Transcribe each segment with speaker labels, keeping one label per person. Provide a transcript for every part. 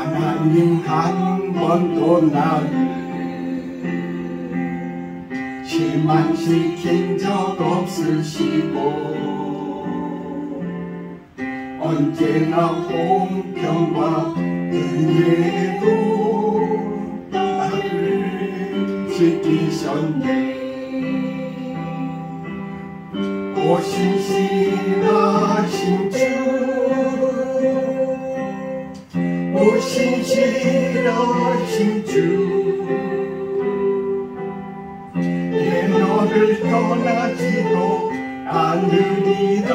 Speaker 1: 하나님 한 번도 나를 실망시킨 적 없으시고 언제나 공평과 은혜로 나를 지키셨네. 오신실하신 주, 오신실하신 주, 내 너를 떠나지도 않으리라,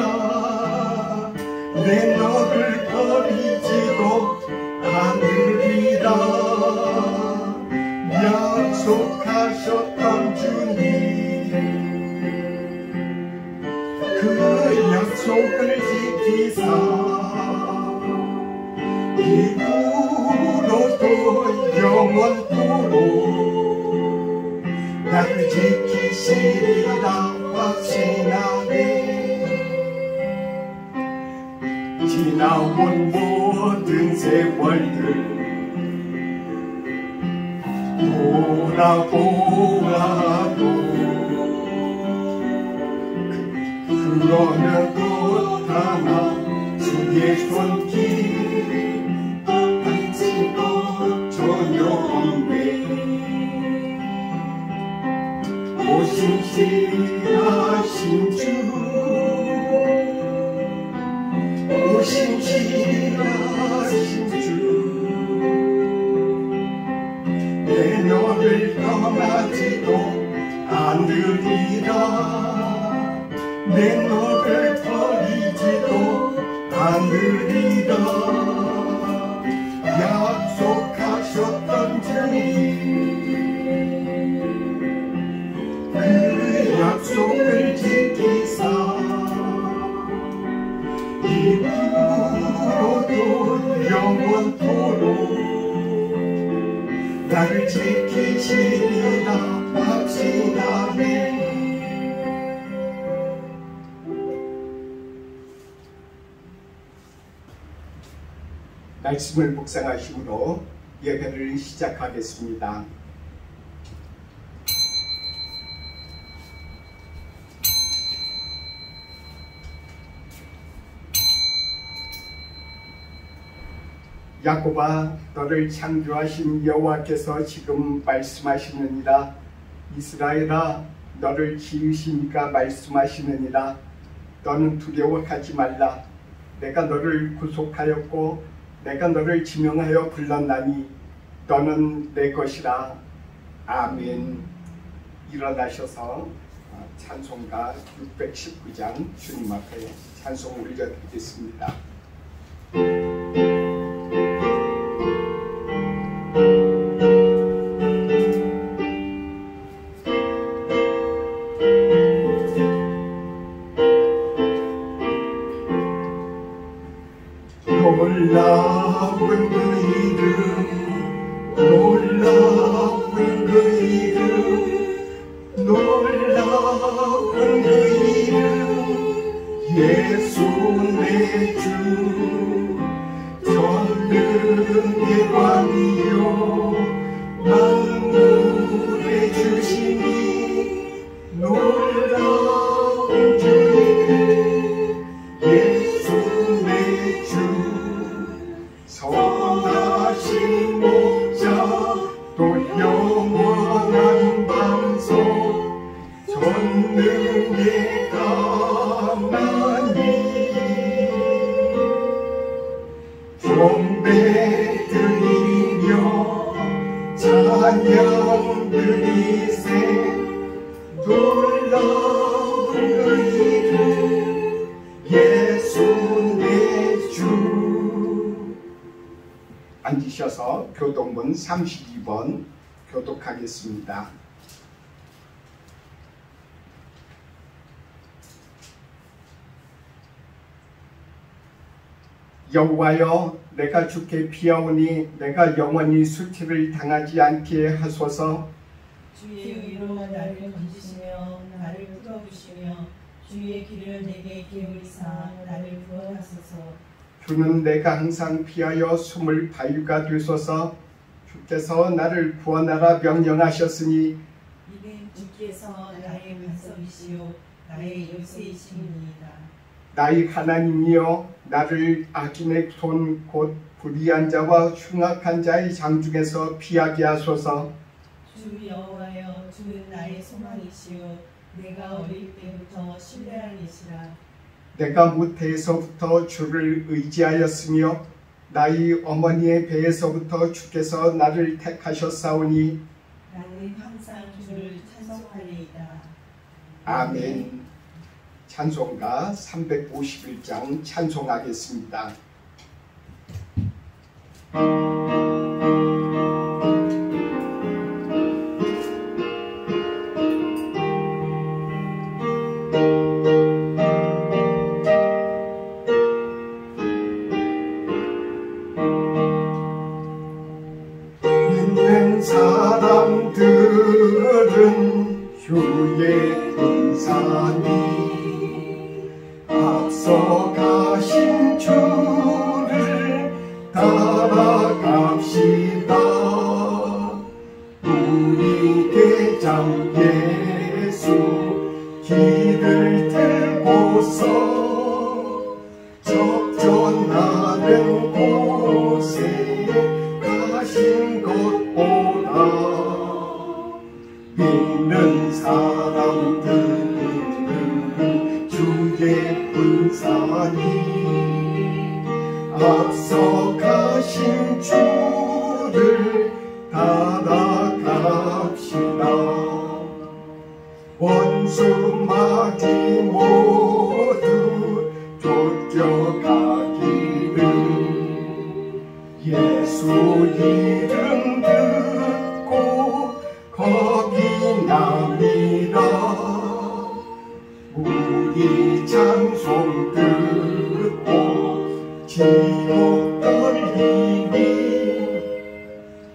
Speaker 1: 내 너를 버리지도 않으리라. 약속하셨던 주님, 그 약속을 지키사 이후로도 영원토록 나를 지키시리라 확신하네. 지나온 모든 세월들 돌아보아도 그러는 것 하나 주의 손길 한치 것 전혀 없네. 오신실하신 주, 오신실하신 주, 내 너를 떠나지도 않으리라, 내 너를 버리지도 않으리라. 약속하셨던 주님, 그 약속을 지키사 이후로도 영원토록 나를 지키시리라 확신하네. 말씀을 묵상하심으로 예배를 시작하겠습니다. 야곱아, 너를 창조하신 여호와께서 지금 말씀하시느니라. 이스라엘아, 너를 지으시니까 말씀하시느니라. 너는 두려워하지 말라. 내가 너를 구속하였고 내가 너를 지명하여 불렀나니 너는 내 것이라. 아멘. 일어나셔서 찬송가 619장 주님 앞에 찬송 올려드리겠습니다. 놀라운 그 이름, 놀라운 그 이름, 놀라운 그 이름, 예수 내 주, 전능의 왕이요 만물의 주시니 놀라운 주님, 예수 내 주, 선하신 목자 또 영원한 방송, 전능의 하나님, 경배 드리며 찬양 드리세. 놀라운 그 이름, 예수 내 주. 앉으셔서 교독문 32번 교독하겠습니다. 여호와여, 내가 주께 피하오니 내가 영원히 수치를 당하지 않게 하소서.
Speaker 2: 주의 의로 나를 건지시며 나를 풀어주시며 주의 길을 내게 기울이사 나를 구원하소서.
Speaker 1: 주는 내가 항상 피하여 숨을 바위가 되소서. 주께서 나를 구원하라 명령하셨으니
Speaker 2: 이는 주께서 나의 반석이시요 나의 요새이시니이다.
Speaker 1: 나의 하나님이여 나를 악인의 손 곧 불의한 자와 흉악한 자의 장중에서 피하게 하소서.
Speaker 2: 주 여호와여 주는 나의 소망이시요 내가 어릴 때부터 신뢰한 이시라.
Speaker 1: 내가 무태에서부터 주를 의지하였으며 나의 어머니의 배에서부터 주께서 나를 택하셨사오니
Speaker 2: 나는 항상 주를 찬송하리이다.
Speaker 1: 아멘. 찬송가 351장 찬송하겠습니다. 믿는 사람들은 주의 은사니 앞서가신 주를 따라갑시다. 우리 대장 예수 길을 들고서 적전하는 곳에 가신 것보다 믿는 사람들은 주의 군사니 앞서 가신 주를 따라갑시다. 원수마귀 모두 쫓겨가기를 예수 이름 듣고 겁이 납니다. 우리 찬송 듣고 지옥 떨리니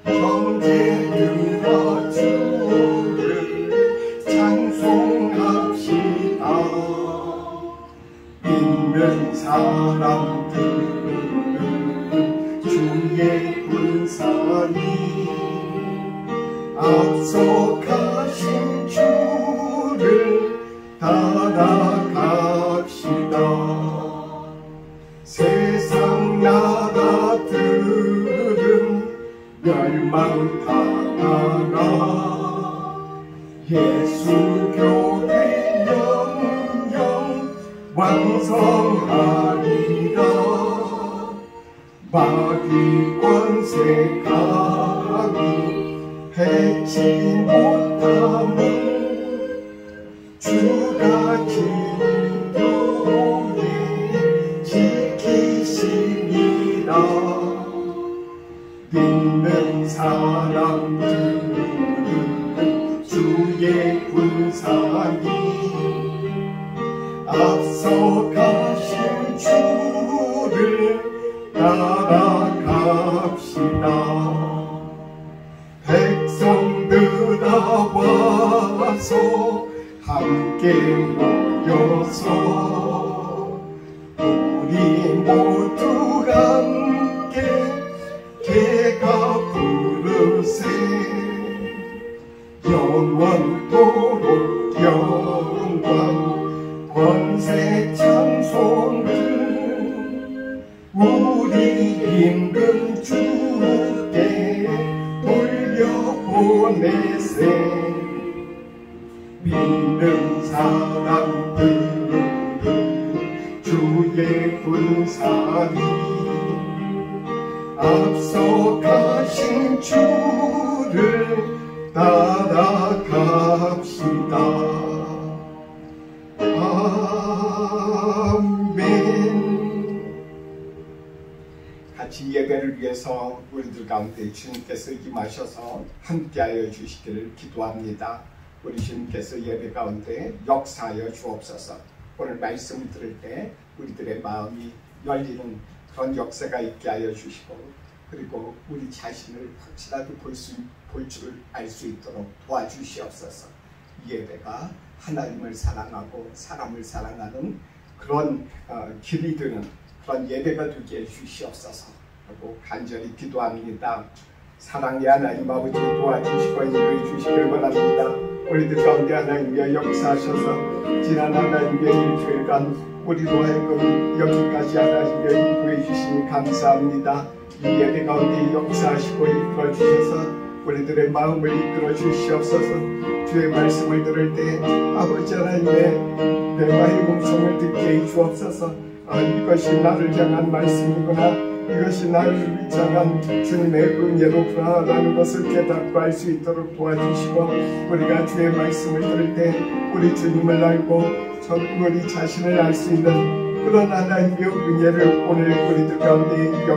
Speaker 1: 형제들아 주를 찬송합시다. 믿는 사람들은 주의 군사니 앞서 가신 주를 따라갑시다. 세상 나라들은 멸망당하나 예수 교회 영영 왕성하리라. 마귀 권세 감히 해치 못함은 주가 진교에 지키시니라. 믿는 사람들은 주의 군사니 앞서 가신 주를 따라갑시다. 백성들아 와서 함께 모여서 우리 모두 함께 개가 부르세. 영원토록 영광 권세 찬송을 우리 힘든 주께 돌려보내세. 믿는 사람들은 주의 군사니 앞서 가신 주를 따라갑시다. 아멘. 같이 예배를 위해서 우리들 가운데 주님께서 임하셔서 함께하여 주시기를 기도합니다. 우리 주님께서 예배 가운데 역사하여 주옵소서. 오늘 말씀을 들을 때 우리들의 마음이 열리는 그런 역사가 있게 하여 주시고, 그리고 우리 자신을 혹시라도 볼 줄 알 수 있도록 도와주시옵소서. 이 예배가 하나님을 사랑하고 사람을 사랑하는 그런 길이 되는 그런 예배가 되게 해주시옵소서 하고 간절히 기도합니다. 사랑의 하나님 아버지 도와주시고 인도해 주시길 바랍니다. 우리들 가운데 하나님이여 역사하셔서 지난 하나님의 일주일간 우리로 하여금 여기까지 하나님이여 인도해 주시니 감사합니다. 이 예배 가운데 역사하시고 이끌어 주셔서 우리들의 마음을 이끌어 주시옵소서. 주의 말씀을 들을 때 아버지 하나님의 내 음성을 듣게 해 주옵소서. 이것이 나를 향한 말씀이구나, 이것이 나를 위장한 주님의 은혜로구나라는 것을 깨닫고 알 수 있도록 도와주시고, 우리가 주의 말씀을 들을 때 우리 주님을 알고 우리 자신을 알 수 있는 그런 하나님의 은혜를 오늘 우리들 가운데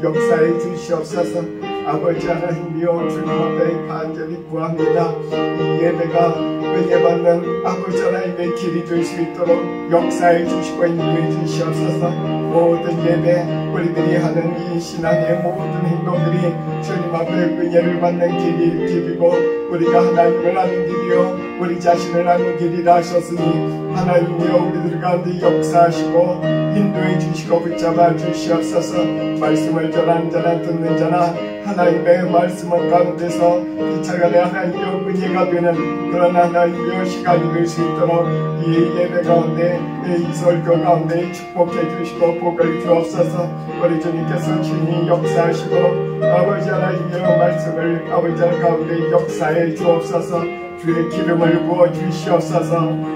Speaker 1: 역사해 주시옵소서. 아버지 하나님이여 주님 앞에 간절히 구합니다. 이 예배가 은혜받는 아버지 하나님의 길이 될 수 있도록 역사해 주시고 인도해 주시옵소서. 모든 예배 우리들이 하는 이 신앙의 모든 행동들이 주님 앞에 은혜를 받는 길이고 우리가 하나님을 아는 길이요 우리 자신을 아는 길이라 하셨으니 하나님이여 우리들 가운데 역사하시고 인도해 주시고 붙잡아 주시옵소서. 말씀을 전하는 자나 듣는 자나 하나님의 말씀을 가운데서 이 차간에 하나님의 은혜가 되는 그런 하나님의 시간이 될 수 있도록 이 예배 가운데 이 설교 가운데 축복해 주시고 복을 주옵소서. 우리 주님께서 친히 역사하시고 아버지 하나님의 말씀을 아버지 가운데 역사해 주옵소서. 주의 기름을 부어 주시옵소서.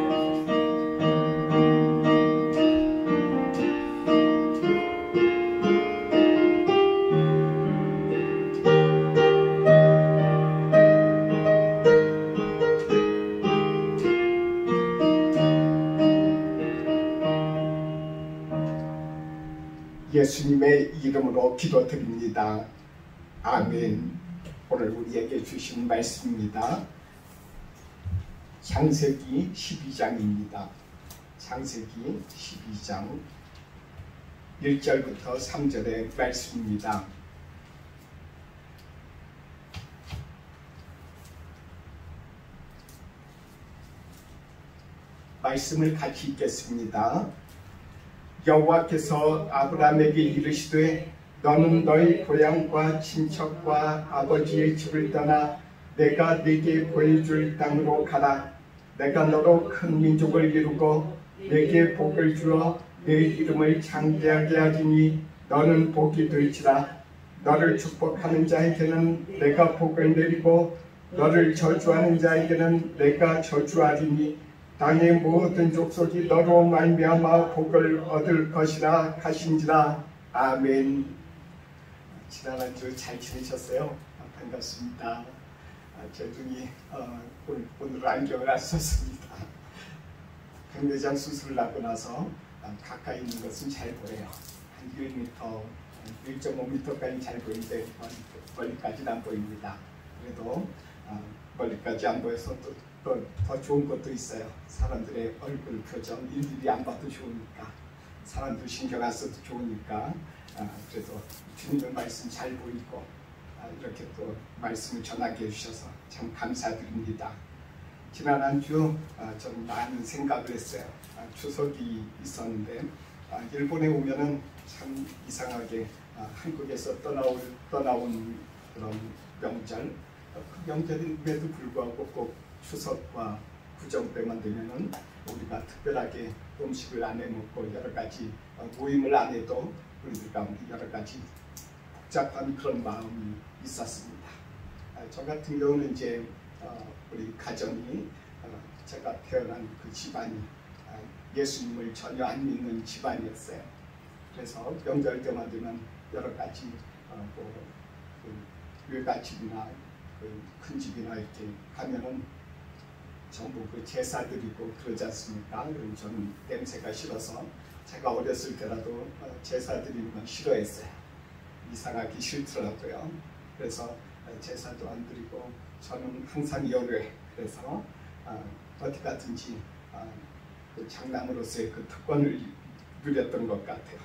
Speaker 1: 예수님의 이름으로 기도드립니다. 아멘. 오늘 우리에게 주신 말씀입니다. 창세기 12장입니다. 창세기 12장 1절부터 3절의 말씀입니다. 말씀을 같이 읽겠습니다. 여호와께서 아브라함에게 이르시되 너는 너희 고향과 친척과 아버지의 집을 떠나 내가 네게 보여줄 땅으로 가라. 내가 너로 큰 민족을 이루고 네게 복을 주어 네 이름을 창대하게 하리니 너는 복이 될지라. 너를 축복하는 자에게는 내가 복을 내리고 너를 저주하는 자에게는 내가 저주하리니 땅의 모든 족속이 너로 말미암아 복을 얻을 것이라 하신지라. 아멘. 지난 한 주 잘 지내셨어요? 반갑습니다. 제 눈이 오늘 안경을 안 썼습니다. 백내장 수술을 하고 나서 가까이 있는 것은 잘 보여요. 한 1m, 1.5m까지 잘 보이는데 멀리까지는 안 보입니다. 그래도 멀리까지 안 보여서 또 더 좋은 것도 있어요. 사람들의 얼굴 표정 일일이 안 봐도 좋으니까, 사람들 신경 안 써도 좋으니까 그래도 주님의 말씀 잘 보이고 이렇게 또 말씀을 전하게 해주셔서 참 감사드립니다. 지난 한 주 저는 많은 생각을 했어요. 추석이 있었는데 일본에 오면은 참 이상하게 한국에서 떠나온 그런 명절, 그 명절임에도 불구하고 꼭 추석과 구정 때만 되면은 우리가 특별하게 음식을 안 해먹고 여러 가지 모임을 안 해도 우리들 가운데 여러 가지 복잡한 그런 마음이 있었습니다. 저 같은 경우는 이제 우리 가정이 제가 태어난 그 집안이 예수님을 전혀 안 믿는 집안이었어요. 그래서 명절 때만 되면 여러 가지 외갓집이나 큰 집이나 이렇게 가면은 전부 그 제사 드리고 그러지 않습니까? 그리고 저는 냄새가 싫어서 제가 어렸을 때라도 제사 드리는 건 싫어했어요. 이상하기 싫더라고요. 그래서 제사도 안 드리고 저는 항상 열외, 그래서 어디 가든지 그 장남으로서의 그 특권을 누렸던 것 같아요.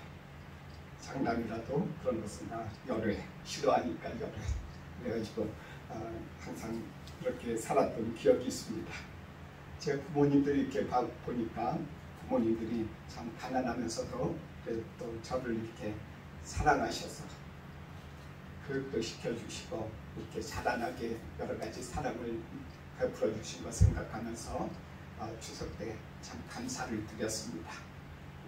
Speaker 1: 장남이라도 그런 것은 다 열외, 싫어하니까 열외. 그래가지고 항상 그렇게 살았던 기억이 있습니다. 제 부모님들이 이렇게 보니까 부모님들이 참 가난하면서도 또 저를 이렇게 사랑하셔서 교육도 시켜주시고 이렇게 자라나게 여러 가지 사랑을 베풀어 주신 것 생각하면서 추석 때 참 감사를 드렸습니다.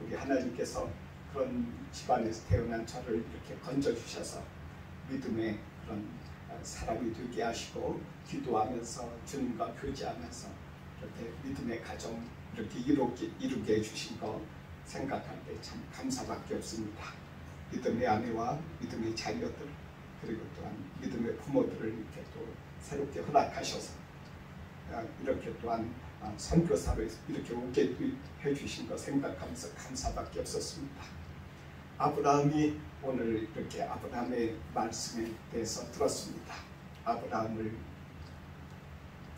Speaker 1: 우리 하나님께서 그런 집안에서 태어난 저를 이렇게 건져주셔서 믿음의 그런 사람이 되게 하시고 기도하면서 주님과 교제하면서 이렇게 믿음의 가정 이렇게 이루게 해주신 거 생각할 때 참 감사밖에 없습니다. 믿음의 아내와 믿음의 자녀들 그리고 또한 믿음의 부모들을 이렇게 또 새롭게 허락하셔서 이렇게 또한 선교사로 이렇게 오게 해주신 거 생각하면서 감사밖에 없었습니다. 아브라함이 오늘 이렇게 아브라함의 말씀에 대해서 들었습니다. 아브라함을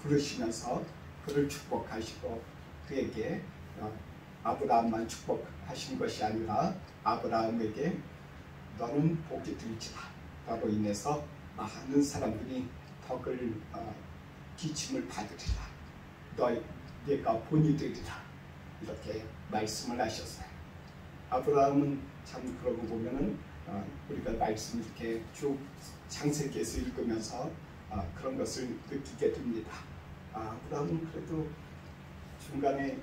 Speaker 1: 부르시면서 그를 축복하시고 그에게 아브라함만 축복하신 것이 아니라 아브라함에게 너는 복이 들지라 너로 인해서 많은 사람들이 덕을 기침을 받으리라 네가 본이 되리라 이렇게 말씀을 하셨어요. 아브라함은 참 그러고 보면은 우리가 말씀 이렇게 쭉 창세기에서 읽으면서 그런 것을 느끼게 됩니다. 아브라함은 그래도 중간에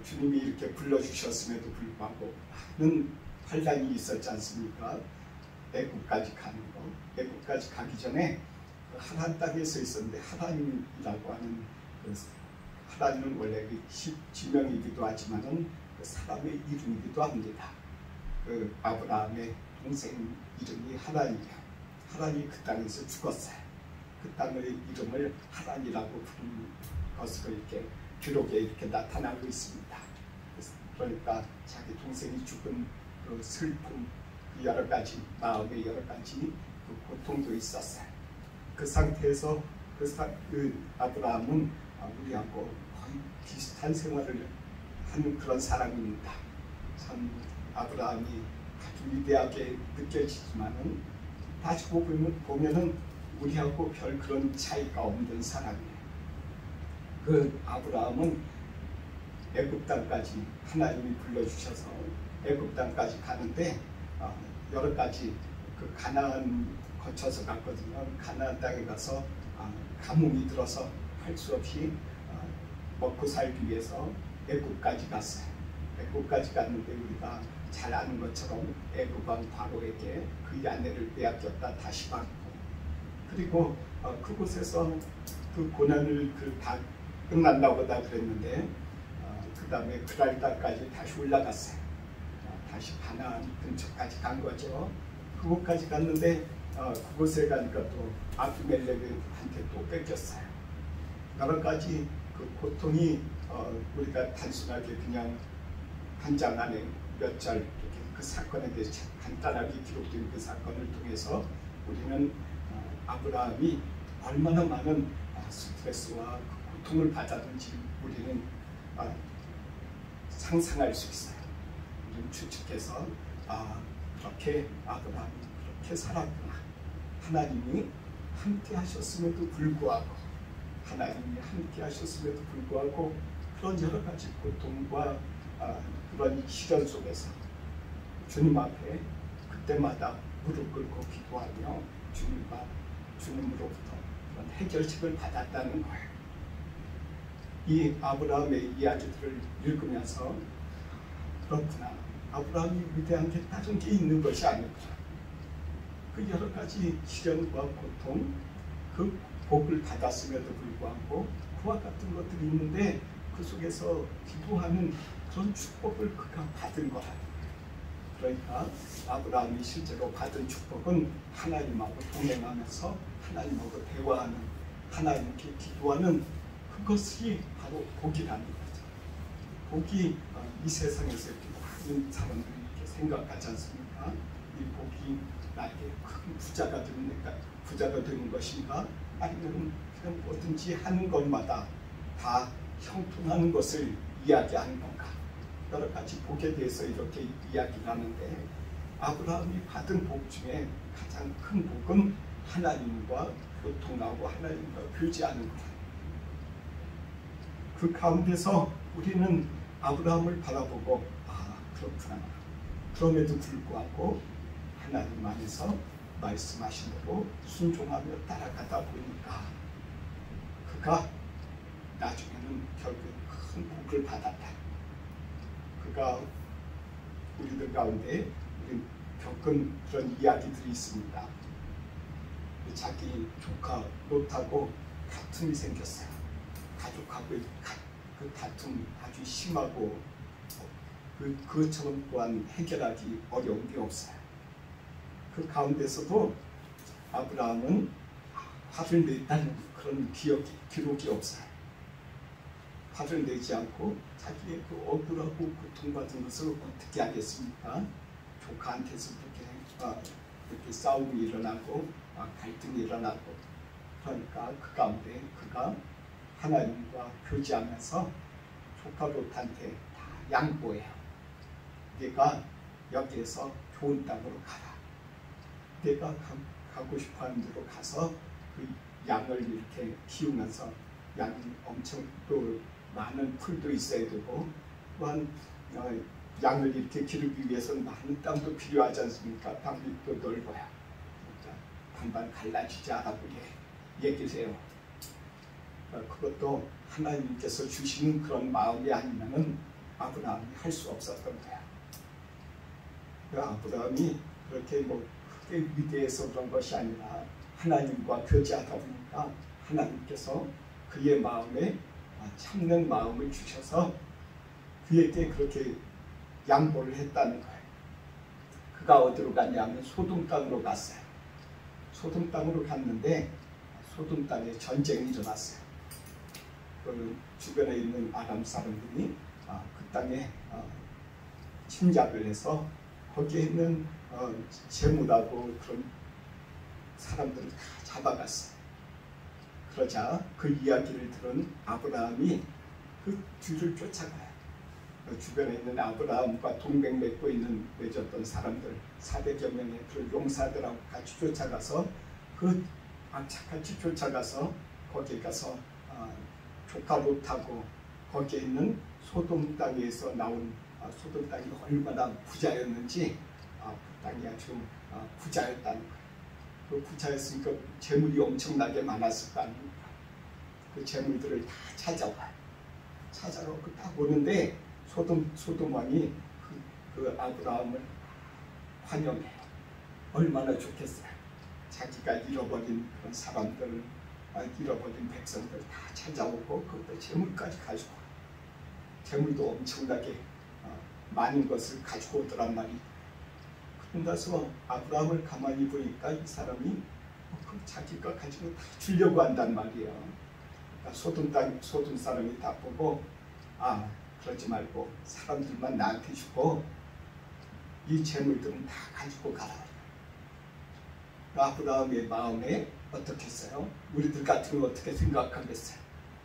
Speaker 1: 주님이 이렇게 불러주셨음에도 불구하고 많은 환난이 있었지 않습니까? 애국까지 가는 거. 애국까지 가기 전에 하란 땅에 서 있었는데 하란이라고 하는 하란은 원래 지명이기도 하지만은 그 사람의 이름이기도 합니다. 그 아브라함의 동생 이름이 하란이에요. 하란이 그 땅에서 죽었어요. 그 땅의 이름을 하란이라고 부르는 것으로 이렇게 기록에 이렇게 나타나고 있습니다. 그러니까 자기 동생이 죽은 그 슬픔, 여러 가지 마음의 여러 가지 그 고통도 있었어요. 그 상태에서 그 아브라함은 우리하고 거의 비슷한 생활을 하는 그런 사람입니다. 참 아브라함이 아주 위대하게 느껴지지만은 따지고 보면은 우리하고 별 그런 차이가 없는 사람이에요. 그 아브라함은 애굽 땅까지 하나님이 불러주셔서 애굽 땅까지 가는데 여러 가지 그 가나안 거쳐서 갔거든요. 가나안 땅에 가서 가뭄이 들어서 할 수 없이 먹고 살기 위해서 애굽까지 갔어요. 애굽까지 갔는데 우리가 잘 아는 것처럼 애굽 왕 바로에게 그의 아내를 빼앗겼다 다시 받고 그리고 그곳에서 그 고난을 다 끝났나 보다 그랬는데 그 다음에 그랄 땅까지 다시 올라갔어요. 다시 가나안 근처까지 간 거죠. 그곳까지 갔는데 그곳에 가니까 또 아비멜렉한테 또 뺏겼어요. 여러 가지 그 고통이 우리가 단순하게 그냥 한 장 안에 몇 절 이렇게 그 사건에 대해서 간단하게 기록된 그 사건을 통해서 우리는 아브라함이 얼마나 많은 스트레스와 그 고통을 받았는지 우리는 상상할 수 있어요. 우리는 추측해서 그렇게 아브라함이 그렇게 살았구나. 하나님이 함께 하셨음에도 불구하고 그런 여러 가지 고통과 그런 시련 속에서 주님 앞에 그때마다 무릎 꿇고 기도하며 주님으로부터 그런 해결책을 받았다는 거예요. 이 아브라함의 이야기들을 읽으면서 그렇구나. 아브라함이 위대한 게 다른 게 있는 것이 아니구나. 그 여러 가지 시련과 고통, 그 복을 받았음에도 불구하고 그와 같은 것들이 있는데 그 속에서 기도하는 그런 축복을 그가 받은 거라. 그러니까 아브라함이 실제로 받은 축복은 하나님하고 동행하면서 하나님하고 대화하는, 하나님께 기도하는 그것이 바로 복이라는 거죠. 복이 이 세상에서 이렇게 많은 사람들이 이렇게 생각하지 않습니까? 이 복이 나에게 큰 부자가 되는 것인가? 아니면 그냥 뭐든지 하는 것마다 다 형통하는 것을 이야기하는 건가? 여러 가지 복에 대해서 이렇게 이야기를 하는데 아브라함이 받은 복 중에 가장 큰 복은 하나님과 교통하고 하나님과 교제하는 것. 그 가운데서 우리는 아브라함을 바라보고 그렇구나. 그럼에도 불구하고 하나님 안에서 말씀하신 대로 순종하며 따라가다 보니까 그가 나중에는 결국 큰 복을 받았다. 그가 우리들 가운데 우리 겪은 그런 이야기들이 있습니다. 자기 조카 롯하고 다툼이 생겼어요. 가족하고 그 다툼 아주 심하고 그것처럼 또한 해결하기 어려운 게 없어요. 그 가운데서도 아브라함은 화를 냈다는 그런 기록이 없어요. 화를 내지 않고 자기의 그 억울하고 고통받은 것을 어떻게 하겠습니까? 조카한테서 이렇게 싸움이 일어나고 갈등이 일어나고 그러니까 그 가운데 그가 하나님과 교제하면서 조카 롯한테 다 양보해요. 내가 여기에서 좋은 땅으로 가라. 내가 가고 싶어하는 데로 가서 그 양을 이렇게 키우면서 양이 엄청 또 많은 풀도 있어야 되고 또한 양을 이렇게 기르기 위해서는 많은 땅도 필요하지 않습니까? 땅도 넓어야 반반 갈라지지 않아고 얘기를 해요. 그것도 하나님께서 주시는 그런 마음이 아니면은 아브라함이 할 수 없었던 거야. 아브라함이 그렇게 뭐 크게 위대해서 그런 것이 아니라 하나님과 교제하다 보니까 하나님께서 그의 마음에 참는 마음을 주셔서 그에게 그렇게 양보를 했다는 거예요. 그가 어디로 갔냐면 소돔 땅으로 갔어요. 소돔 땅으로 갔는데 소돔 땅에 전쟁이 일어났어요. 그 주변에 있는 아람 사람들이 그 땅에 침략을 해서 거기에 있는 재물하고 그런 사람들을 다 잡아갔어요. 그러자 그 이야기를 들은 아브라함이 그 뒤를 쫓아가요. 그 주변에 있는 아브라함과 동맹 맺었던 사람들 400여 명의 그 용사들하고 같이 쫓아가서 그 악착같이 쫓아가서 거기에 가서 조카 롯하고 거기에 있는 소돔 땅에서 나온 소돔 땅이 얼마나 부자였는지 그 땅이 아주 부자였다는 거예요. 그 부자였으니까 재물이 엄청나게 많았을 거 아닙니까? 그 재물들을 다 찾아가고 딱 오는데 소돔 왕이 그 아브라함을 환영해요. 얼마나 좋겠어요. 자기가 잃어버린 그런 사람들, 잃어버린 백성들 다 찾아오고 그것도 재물까지 가지고 재물도 엄청나게 많은 것을 가지고 오더란 말이에요. 그러면서 아브라함을 가만히 보니까 이 사람이 자기가 가지고 다 주려고 한단 말이에요. 그러니까 소돔 사람이 다 보고 그러지 말고 사람들만 나한테 주고 이 재물들은 다 가지고 가라. 아브라함의 마음에 어떻게 했어요? 우리들 같으면 어떻게 생각하겠어요?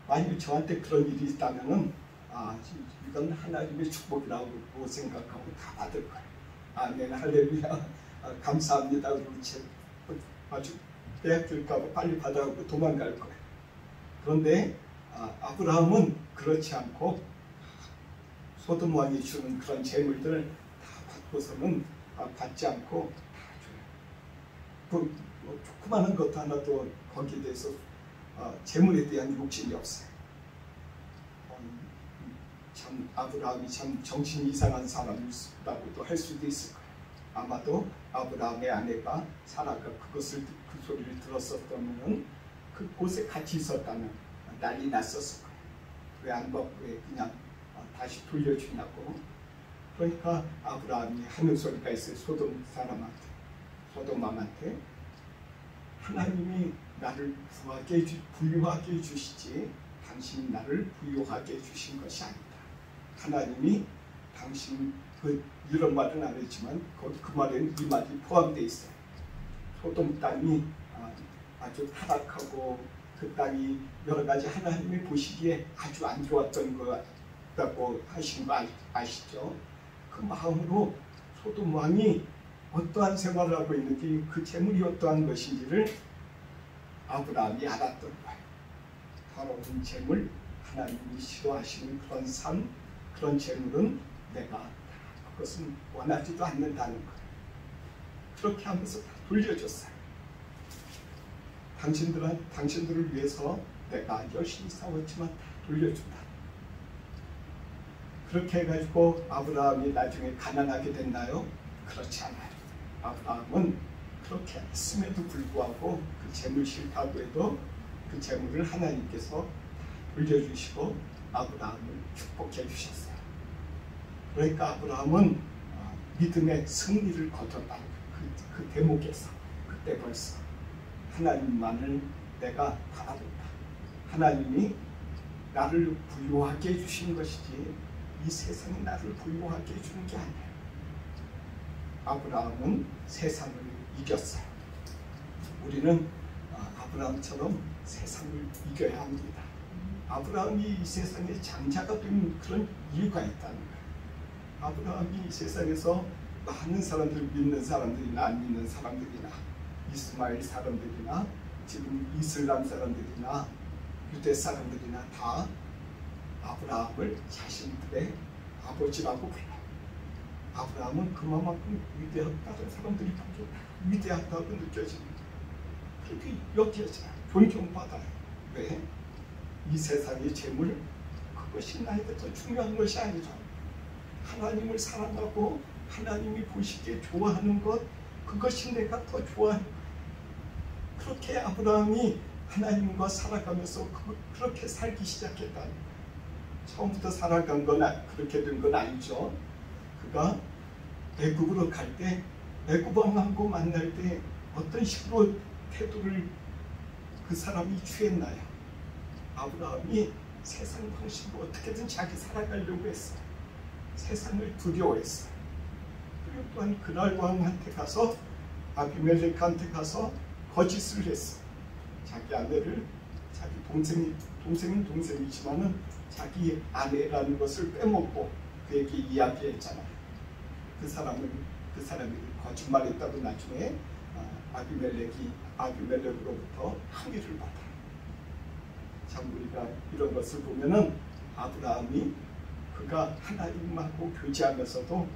Speaker 1: 만약 저한테 그런 일이 있다면은 이건 하나님의 축복이라고 생각하고 다 받을 거예요. 아멘 할렐루야 감사합니다. 그리고 아주 빼앗길까봐 빨리 받아가고 도망갈 거예요. 그런데 아브라함은 그렇지 않고 소돔 왕이 주는 그런 재물들을 다 받고서는 받지 않고 다 줘요. 뭐 조그마한 것도 하나도 거기에 대해서 재물에 대한 욕심이 없어요. 참 아브라함이 참 정신이 이상한 사람이라고도 할 수도 있을 거예요. 아마도 아브라함의 아내가 사라가 그 소리를 들었었다면 그곳에 같이 있었다면 난리 났었을 거예요. 왜 안 받고 왜 그냥 다시 돌려주냐고. 그러니까 아브라함이 하는 소리가 있어요. 소돔 왕한테 하나님이 나를 부유하게 해주시지 당신이 나를 부유하게 해주신 것이 아니다. 하나님이 당신 이런 말은 안 했지만 그 말에는 이 말이 포함되어 있어요. 소돔 땅이 아주 타락하고 그 땅이 여러 가지 하나님이 보시기에 아주 안 좋았던 거라고 하신 거 아시죠? 그 마음으로 소돔 왕이 어떠한 생활을 하고 있는지 그 재물이 어떠한 것인지를 아브라함이 알았던 거예요. 더러운 재물, 하나님이 싫어하시는 그런 삶, 그런 재물은 내가 다 그것은 원하지도 않는다는 거예요. 그렇게 하면서 다 돌려줬어요. 당신들을 위해서 내가 열심히 싸웠지만 다 돌려준다. 그렇게 해가지고 아브라함이 나중에 가난하게 됐나요? 그렇지 않아요. 아브라함은 그렇게 했음에도 불구하고 그 재물 싫다고 해도 그 재물을 하나님께서 돌려주시고 아브라함을 축복해 주셨어요. 그러니까 아브라함은 믿음의 승리를 거뒀다. 그 대목에서 그때 벌써 하나님만을 내가 바라본다. 하나님이 나를 부유하게 해주신 것이지 이 세상이 나를 부유하게 해주는 게 아니에요. 아브라함은 세상을 이겼어요. 우리는 아브라함처럼 세상을 이겨야 합니다. 아브라함이 이 세상의 장자가 된 그런 이유가 있다는 거예요. 아브라함이 이 세상에서 많은 사람들, 믿는 사람들이나 안 믿는 사람들이나 이스마엘 사람들이나 지금 이슬람 사람들이나 유대 사람들이나 다 아브라함을 자신들의 아버지라고 불러요. 아브라함은 그만큼 위대하다는 사람들이 보기에 위대하다고 느껴집니다. 그렇게 여겨져요. 존경받아요. 왜? 이 세상의 재물, 그것이 나에게 더 중요한 것이 아니라 하나님을 사랑하고 하나님이 보시기에 좋아하는 것, 그것이 내가 더 좋아하는 거예요. 그렇게 아브라함이 하나님과 살아가면서 그렇게 살기 시작했다는 거예요. 처음부터 살아간 건 그렇게 된 건 아니죠. 그가 애굽으로 갈 때 애굽 왕하고 만날 때 어떤 식으로 태도를 그 사람이 취했나요? 아브라함이 세상 방식으로 어떻게든 자기 살아가려고 했어요. 세상을 두려워했어요. 그리고 또한 그날 왕한테 가서 아비멜렉한테 가서 거짓을 했어요. 자기 아내를 자기 동생은 동생이지만은 자기 아내라는 것을 빼먹고 그에게 이야기했잖아요. 그 사람이 거짓말했다고 나중에 아비멜렉으로부터 항의를 받아요. 참 우리가 이런 것을 보면은 아브라함이 그가 하나님하고 교제하면서도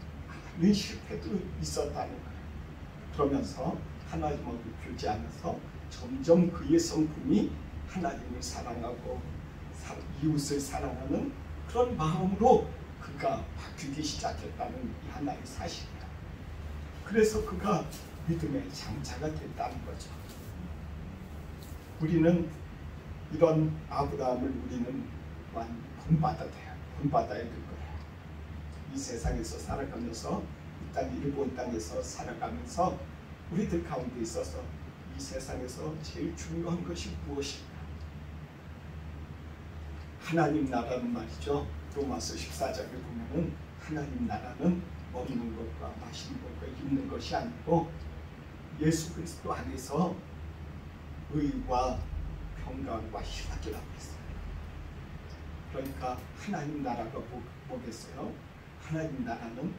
Speaker 1: 많은 실패도 있었다는 거예요. 그러면서 하나님하고 교제하면서 점점 그의 성품이 하나님을 사랑하고 이웃을 사랑하는 그런 마음으로 그가 바뀌기 시작했다는 이 하나의 사실이에요. 그래서 그가 믿음의 장자가 됐다는 거죠. 우리는 이런 아브라함을 우리는 본받아야 돼요. 본받아야 될 거예요. 이 세상에서 살아가면서 이 땅 일본 땅에서 살아가면서 우리들 가운데 있어서 이 세상에서 제일 중요한 것이 무엇일까? 하나님 나라는 말이죠. 로마서 14장에 보면은 하나님 나라는 먹는 것과 마시는 것과 입는 것이 아니고 예수 그리스도 안에서 의와 평강과 희락이라고 했어요. 그러니까 하나님 나라가 뭐겠어요? 하나님 나라는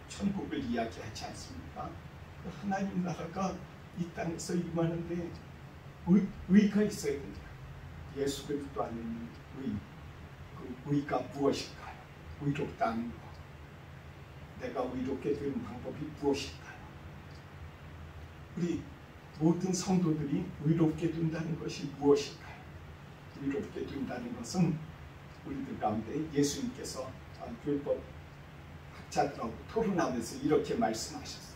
Speaker 1: 천국을 이야기하지 않습니까? 그 하나님 나라가 이 땅에서 임하는데 의가 있어야 됩니다. 예수 그리스도 안에 있는 의, 그 의가 무엇일까요? 의롭다는 것. 내가 의롭게 되는 방법이 무엇일까요? 우리 모든 성도들이 의롭게 된다는 것이 무엇일까요? 의롭게 된다는 것은 우리들 가운데 예수님께서 율법 학자들하고 토론하면서 이렇게 말씀하셨어요.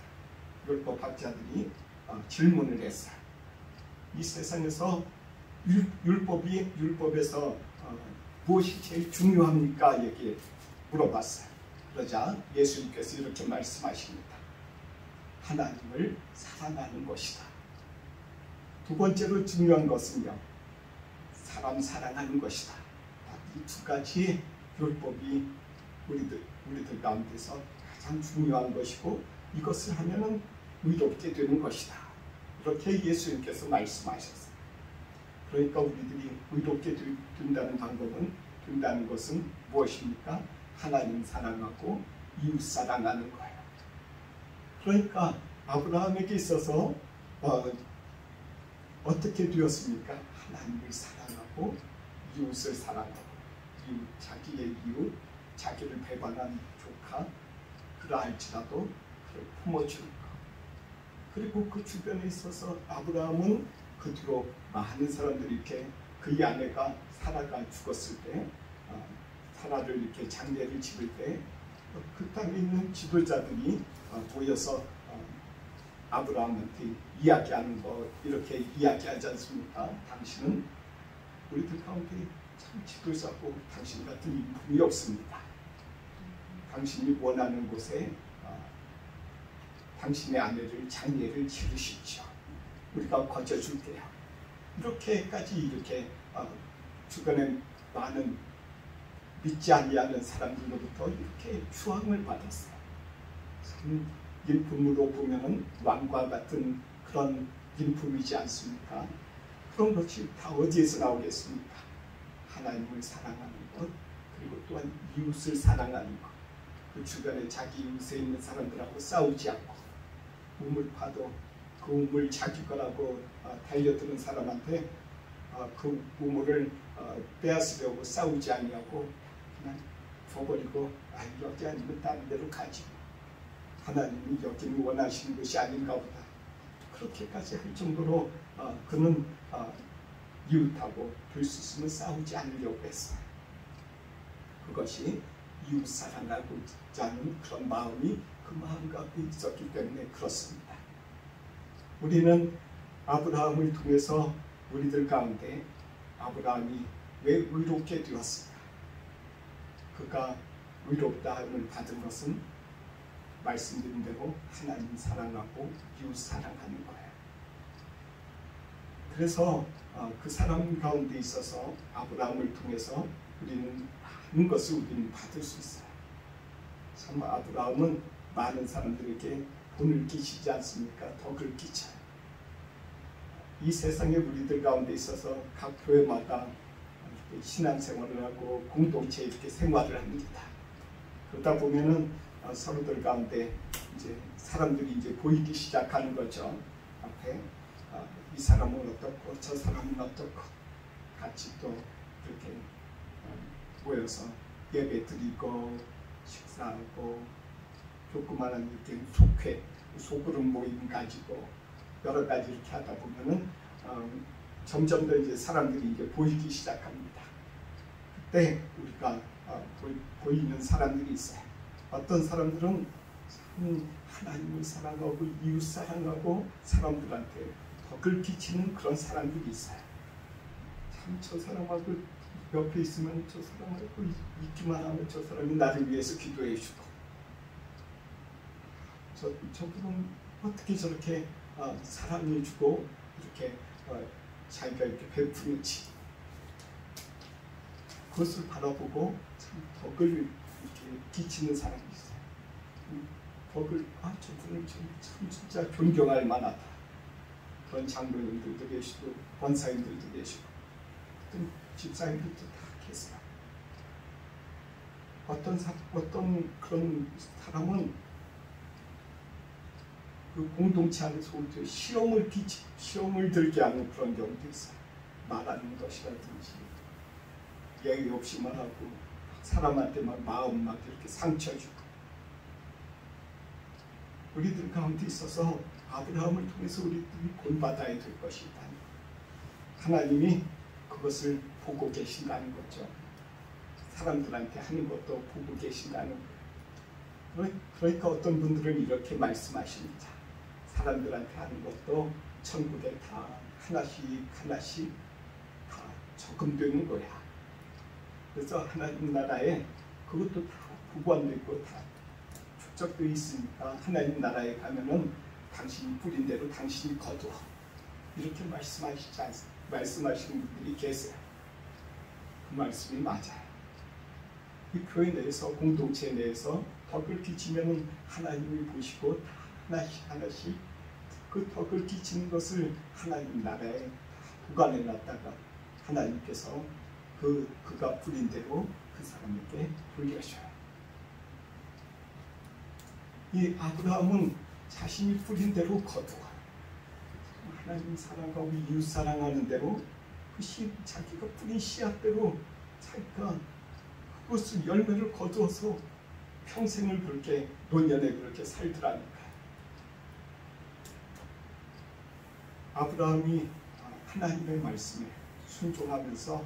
Speaker 1: 율법 학자들이 질문을 했어요. 이 세상에서 율법에서 무엇이 제일 중요합니까? 이렇게 물어봤어요. 그러자 예수님께서 이렇게 말씀하십니다. 하나님을 사랑하는 것이다. 두 번째로 중요한 것은요, 사람 사랑하는 것이다. 이 두 가지 율법이 우리들 가운데서 가장 중요한 것이고 이것을 하면은 의롭게 되는 것이다. 이렇게 예수님께서 말씀하셨어요. 그러니까 우리들이 의롭게 된다는 것은 무엇입니까? 하나님 사랑하고 이웃 사랑하는 거예요. 그러니까 아브라함에게 있어서 어떻게 되었습니까? 하나님을 사랑하고 이웃을 사랑하고 자기의 이웃, 자기를 배반한 조카, 그러할지라도 그를 품어주는 것. 그리고 그 주변에 있어서 아브라함은 그 뒤로 많은 사람들이 이렇게 그의 아내가 사라가 죽었을 때 사라를 이렇게 장례를 치를 때 그 땅에 있는 지도자들이 모여서 아브라함한테 이야기하는 거 이렇게 이야기하지 않습니까? 당신은 우리들 가운데 참 지도자고 당신 같은 인품이 없습니다. 당신이 원하는 곳에 당신의 아내를 장례를 치르십시오. 우리가 거저줄게요. 이렇게까지 이렇게 주변에 많은 믿지 아니하는 사람들로부터 이렇게 추앙을 받았어요. 참 인품으로 보면은 왕과 같은 그런 인품이지 않습니까? 그런 것이 다 어디에서 나오겠습니까? 하나님을 사랑하는 것, 그리고 또한 이웃을 사랑하는 것. 그 주변에 자기 이웃에 있는 사람들하고 싸우지 않고 우물 파도 그 우물 자기 거라고 달려드는 사람한테 그 우물을 빼앗으려고 싸우지 아니하고 그냥 줘버리고 여기 아니면 다른 데로 가지. 하나님이 여기는 원하시는 것이 아닌가 보다. 그렇게까지 할 정도로 그는 이웃하고 될 수 있으면 싸우지 않으려고 했어요. 그것이 이웃 사랑하고자 하는 그런 마음이 그 마음 가운데 있었기 때문에 그렇습니다. 우리는 아브라함을 통해서 우리들 가운데 아브라함이 왜 의롭게 되었을까? 그가 의롭다 함을 받은 것은 말씀드린 대로 하나님 사랑하고 이웃 사랑하는 거예요. 그래서 그 사람 가운데 있어서 아브라함을 통해서 우리는 많은 것을 우리는 받을 수 있어요. 참 아브라함은 많은 사람들에게 본을 끼치지 않습니까? 덕을 끼쳐요. 이 세상에 우리들 가운데 있어서 각 교회마다 신앙생활을 하고 공동체 이렇게 생활을 합니다. 그러다 보면은 서로들 가운데 이제 사람들이 이제 보이기 시작하는 거죠. 앞에 이 사람은 어떻고 저 사람은 어떻고 같이 또 이렇게 모여서 예배 드리고 식사하고 조그마한 이렇게 속회 소그룹 모임 가지고 여러 가지 이렇게 하다 보면은 점점 더 이제 사람들이 이제 보이기 시작합니다. 그때 우리가 보이는 사람들이 있어요. 어떤 사람들은 참 하나님을 사랑하고 이웃 사랑하고 사람들한테 덕을 끼치는 그런 사람들이 있어요. 참 저 사람하고 옆에 있으면 저 사람하고 있기만 하면 저 사람이 나를 위해서 기도해 주고 저분은 어떻게 저렇게 사랑해 주고 이렇게 자기가 이렇게 베푸는지 그것을 바라보고 참 덕을 이렇게 끼치는 사람이 있어요. 덕을 저분은 참 진짜 존경할 만하다. 그런 장로님들도 계시고 권사님들도 계시고 어떤 집사님들도 다 계세요. 어떤 그런 사람은 그 공동체 안에서 오히려 시험을 들게 하는 그런 경우도 있어요. 말하는 것이라든지 예의 없이 말하고 사람한테 막 마음 막 이렇게 상처 주고 우리들 가운데 있어서 아브라함을 통해서 우리들이 본받아야 될 것이 있다는 것. 하나님이 그것을 보고 계신다는 거죠. 사람들한테 하는 것도 보고 계신다는 거예요. 그러니까 어떤 분들은 이렇게 말씀하십니다. 사람들한테 하는 것도 천국에 다 하나씩 다 적금되는 거야. 그래서 하나님 나라에 그것도 다 보관되어 있고 다 축적되어 있으니까 하나님 나라에 가면은 당신이 뿌린 대로 당신이 거두어. 이렇게 말씀하시는 분들이 계세요. 그 말씀이 맞아요. 이 교회 내에서 공동체 내에서 덕을 끼치면 하나님이 보시고 하나씩 그 덕을 끼치는 것을 하나님 나라에 보관해 놨다가 하나님께서 그가 뿌린 대로 그 사람에게 돌려줘요. 이 아브라함은 자신이 뿌린 대로 거두어 하나님 사랑하고 이웃 사랑하는 대로 자기가 뿌린 씨앗대로 자기가 그것을 열매를 거두어서 평생을 그렇게 노년에 그렇게 살더라니까. 아브라함이 하나님의 말씀에 순종하면서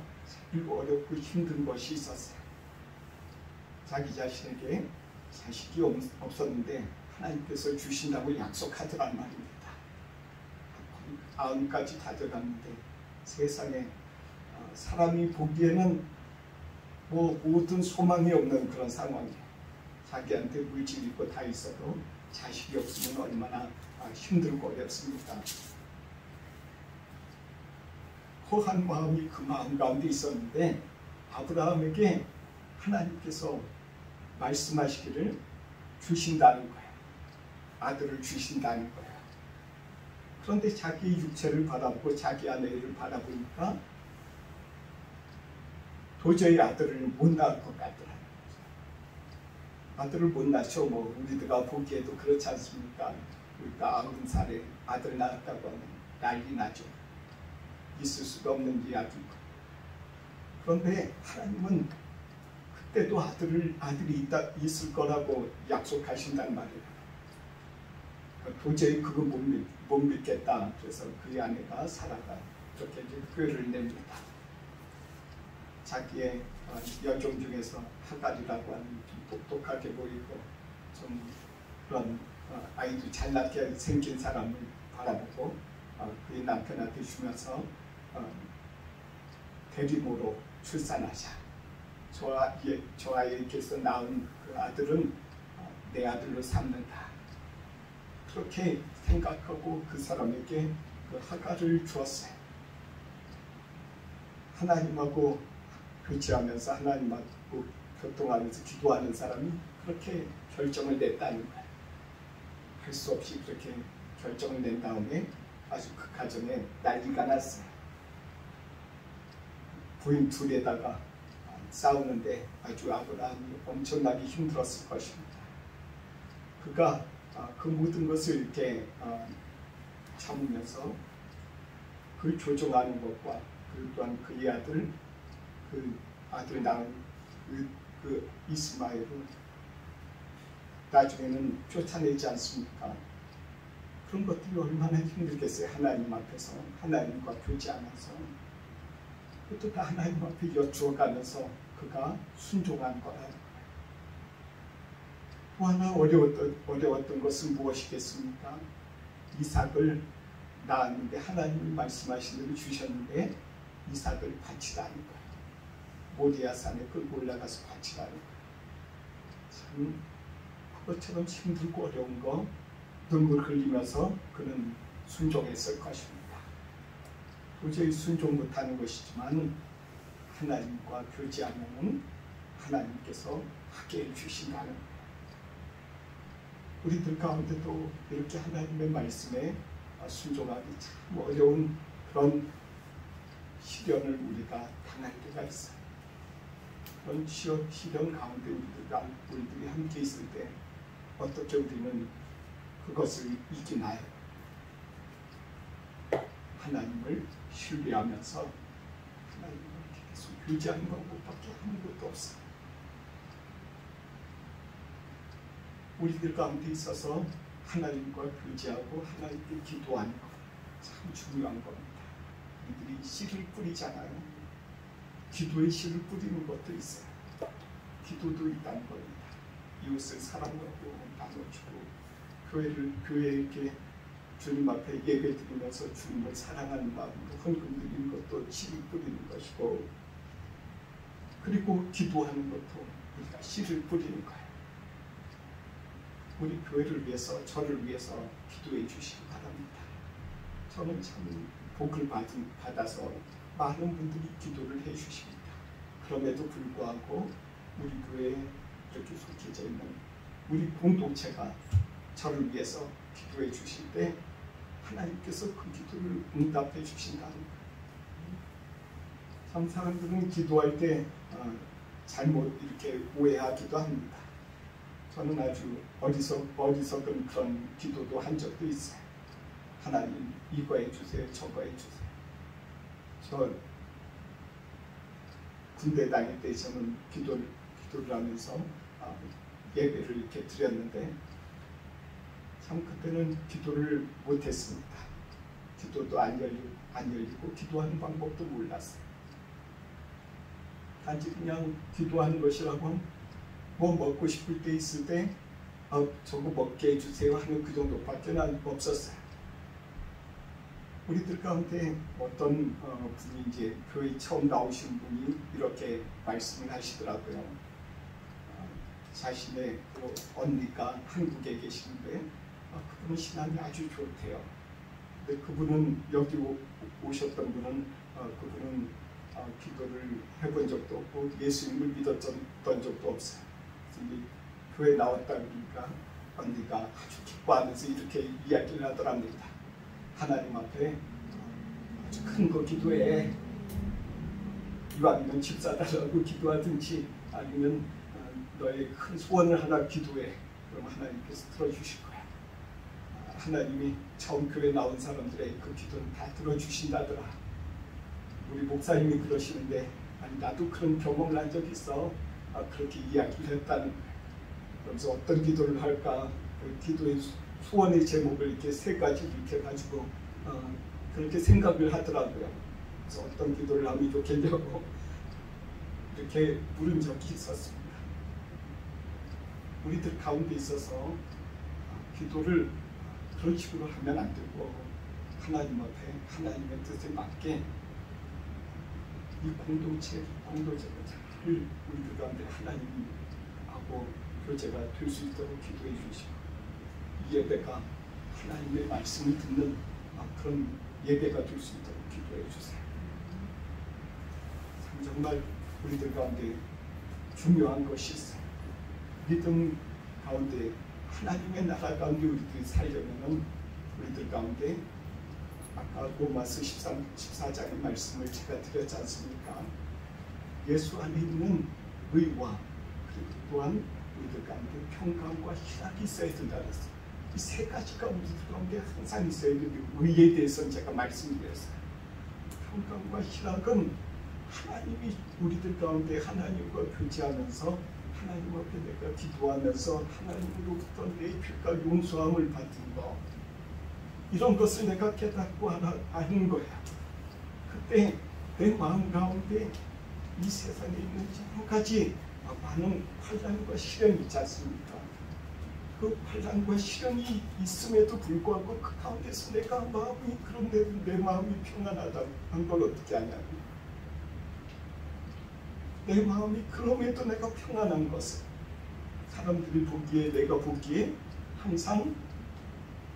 Speaker 1: 그리고 어렵고 힘든 것이 있었어요. 자기 자신에게 자식이 없었는데 하나님께서 주신다고 약속하더란 말입니다. 90까지 다 돼갔는데 세상에 사람이 보기에는 뭐 모든 소망이 없는 그런 상황이에요. 자기한테 물질 있고 다 있어도 자식이 없으면 얼마나 힘들고 어렵습니까? 허한 마음이 그 마음 가운데 있었는데 아브라함에게 하나님께서 말씀하시기를 주신다는 거예요. 아들을 주신다는 거예요. 그런데 자기 육체를 바라보고 자기 아내를 바라보니까 도저히 아들을 못 낳을 것 같더라고요. 아들을 못 낳죠. 뭐 우리들가 보기에도 그렇지 않습니까? 우리가 90살에 아들 낳았다고 하면 난리 나죠. 있을 수가 없는 이야기고. 그런데 하나님은 그때도 아들이 있을 거라고 약속하신단 말이에요. 도저히 그거 못 믿겠다. 그래서 그의 아내가 사라가 그렇게 이제 꾀를 냅니다. 자기의 여종 중에서 하갈이라고 하는 좀 똑똑하게 보이고 좀 그런 아이도 잘나게 생긴 사람을 바라보고 그의 남편한테 주면서 대리모로 출산하자. 저 아이께서 낳은 그 아들은 내 아들로 삼는다. 그렇게 생각하고 그 사람에게 그 하갈을 주었어요. 하나님하고 교제하면서 하나님하고 교통하면서 기도하는 사람이 그렇게 결정을 냈다는 거예요. 할 수 없이 그렇게 결정을 낸 다음에 아주 그 가정에 난리가 났어요. 부인 둘에다가 싸우는데 아주 아브라함이 엄청나게 힘들었을 것입니다. 그가 그 모든 것을 이렇게 참으면서 그 조종하는 것과 그 또한 그의 아들 낳은 그 이스마엘을 나중에는 쫓아내지 않습니까? 그런 것들이 얼마나 힘들겠어요. 하나님 앞에서 하나님과 교제하면서 그것도 다 하나님 앞에 여쭈어가면서 그가 순종한 거라는 거예요. 또 하나 어려웠던 것은 무엇이겠습니까? 이삭을 낳았는데 하나님이 말씀하신 대로 주셨는데 이삭을 바치라는 거예요. 모리아 산에 끌고 올라가서 바치라는 거예요. 참 그것처럼 힘들고 어려운 거 눈물 흘리면서 그는 순종했을 것입니다. 도저히 순종 못하는 것이지만 하나님과 교제하면 하나님께서 하게 해주신다는 거예요. 우리들 가운데도 이렇게 하나님의 말씀에 순종하기 참 어려운 그런 시련을 우리가 당할 때가 있어요. 그런 시련 가운데 우리들이 함께 있을 때 어떻게 우리는 그것을 이기나요? 하나님을 신뢰하면서 하나님을 계속 교제하는 것밖에 아무것도 없어요. 우리들 가운데 있어서 하나님과 교제하고 하나님께 기도하는 것 참 중요한 겁니다. 우리들이 씨를 뿌리잖아요. 기도에 씨를 뿌리는 것도 있어요. 기도도 있다는 겁니다. 이웃을 사랑하고 나눠주고 교회에 주님 앞에 예배 드리면서 주님을 사랑하는 마음으로 헌금 드리는 것도 씨를 뿌리는 것이고, 그리고 기도하는 것도 우리가 씨를 뿌리는 거예요. 우리 교회를 위해서, 저를 위해서 기도해 주시기 바랍니다. 저는 참 복을 받아서 많은 분들이 기도를 해 주십니다. 그럼에도 불구하고 우리 교회에 이렇게 속해져 있는 우리 공동체가 저를 위해서 기도해 주실 때 하나님께서 그 기도를 응답해 주신다는 거예요. 참 사람들은 기도할 때 잘못 이렇게 오해하기도 합니다. 저는 아주 어리석은 그런 기도도 한 적도 있어요. 하나님 이거 해주세요, 저거 해주세요. 저 군대 다닐 때 저는 기도를 하면서 예배를 이렇게 드렸는데 참 그때는 기도를 못했습니다. 기도도 안 열리고 기도하는 방법도 몰랐어요. 단지 그냥 기도하는 것이라고 뭐 먹고 싶을 때 있을 때 저거 먹게 해주세요 하는 그 정도밖에 없었어요. 우리들 가운데 어떤 분이 이제 교회 처음 나오신 분이 이렇게 말씀을 하시더라고요. 자신의 그 언니가 한국에 계시는데 그분은 신앙이 아주 좋대요. 근데 그분은 여기 오셨던 분은 그분은 기도를 해본 적도 없고 예수님을 믿었던 적도 없어요. 그래서 교회 나왔다 그러니까 언니가 아주 기뻐하면서 이렇게 이야기를 하더랍니다. 하나님 앞에 아주 큰 거 기도해. 이왕이면 집 사달라고 기도하든지 아니면 너의 큰 소원을 하나 기도해. 그럼 하나님께서 들어주실 거야. 하나님이 처음 교회 나온 사람들의 그 기도는 다 들어주신다더라. 우리 목사님이 그러시는데 아니 나도 그런 경험을 한 적이 있어. 그렇게 이야기를 했다는 거예요. 그래서 어떤 기도를 할까? 그 기도의 소원의 제목을 이렇게 세 가지를 이렇게 가지고 그렇게 생각을 하더라고요. 그래서 어떤 기도를 하면 좋겠냐고 이렇게 물은 적이 있었습니다. 우리들 가운데 있어서 기도를 그런 식으로 하면 안 되고 하나님 앞에 하나님의 뜻에 맞게 이 공동체가 잘 우리들 가운데 하나님하고 교제가 될 수 있도록 기도해 주시고 이 예배가 하나님의 말씀을 듣는 그런 예배가 될 수 있도록 기도해 주세요. 정말 우리들 가운데 중요한 것이 있어요. 믿음 가운데 하나님의 나라 가운데 우리들이 살려면 우리들 가운데 아까 로마서 14장의 말씀을 제가 드렸지 않습니까? 예수 안에 있는 의와 그리고 또한 우리들 가운데 평강과 희락이 있어야 된다는 것을 이 세 가지가 우리들 가운데 항상 있어야 되는데 의에 대해서는 제가 말씀드렸어요. 평강과 희락은 하나님이 우리들 가운데 하나님과 교제하면서 하나님 앞에 내가 기도하면서 하나님으로부터 내 죄가 용서함을 받는 것 이런 것을 내가 깨닫고 아는 거야. 그때 내 마음 가운데 이 세상에 있는 여러 가지 많은 환난과 시련이 있지 않습니까? 그 환난과 시련이 있음에도 불구하고 그 가운데서 내가 마음이 그런데 내 마음이 평안하다는 걸 어떻게 하냐고. 내 마음이 그럼에도 내가 평안한 것을 사람들이 보기에 내가 보기에 항상